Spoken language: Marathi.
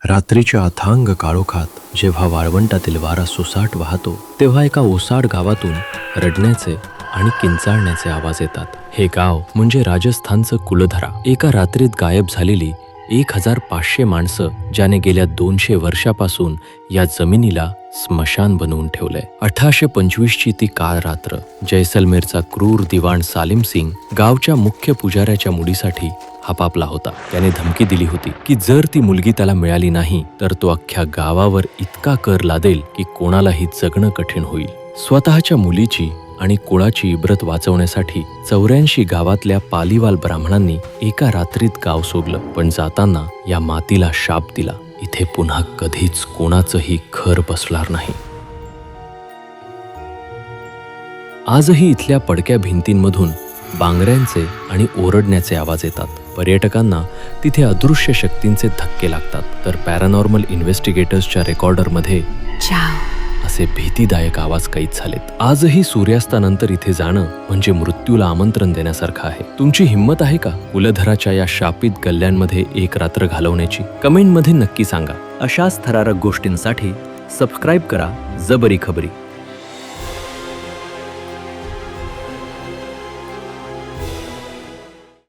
रात्रीच्या अथांग काळोखात जेव्हा वाळवंटातील वारा सुसाट वाहतो तेव्हा एका ओसाड गावातून रडण्याचे आणि किंचाळण्याचे आवाज येतात. हे गाव म्हणजे राजस्थानचं कुलधरा. एका रात्रीत गायब झालेली 1500 माणसं, ज्याने गेल्या 200 वर्षापासून या जमिनीला स्मशान बनवून ठेवलंय. 1825ची ती काळ रात्र. जैसलमेरचा क्रूर दिवाण सालिम सिंग गावच्या मुख्य पुजाऱ्याच्या मुलीसाठी हापापला होता. त्याने धमकी दिली होती की जर ती मुलगी त्याला मिळाली नाही तर तो अख्ख्या गावावर इतका कर लादेल की कोणालाही जगणं कठीण होईल. स्वतःच्या मुलीची आणि कुळाची इब्रत वाचवण्यासाठी 84 गावातल्या पालीवाल ब्राह्मणांनी एका रात्रीत गाव सोडलं. पण जाताना या मातीला शाप दिला, इथे पुन्हा कधीच कोणाचंही घर बसणार नाही. आजही इथल्या पडक्या भिंतींमधून बांगड्यांचे आणि ओरडण्याचे आवाज येतात. पर्यटकांना तिथे अदृश्य शक्तींचे धक्के लागतात, तर पॅरानॉर्मल इन्व्हेस्टिगेटर्सच्या रेकॉर्डरमध्ये असे भीतीदायक आवाज कैद झालेत. आजही सूर्यास्तानंतर इथे जाणं म्हणजे मृत्यूला आमंत्रण देण्यासारखं आहे. तुमची हिंमत आहे का कुलधराच्या या शापित गल्ल्यांमध्ये एक रात्र घालवण्याची? कमेंटमध्ये नक्की सांगा. अशाच थरारक गोष्टींसाठी सबस्क्राईब करा जबरी खबरी.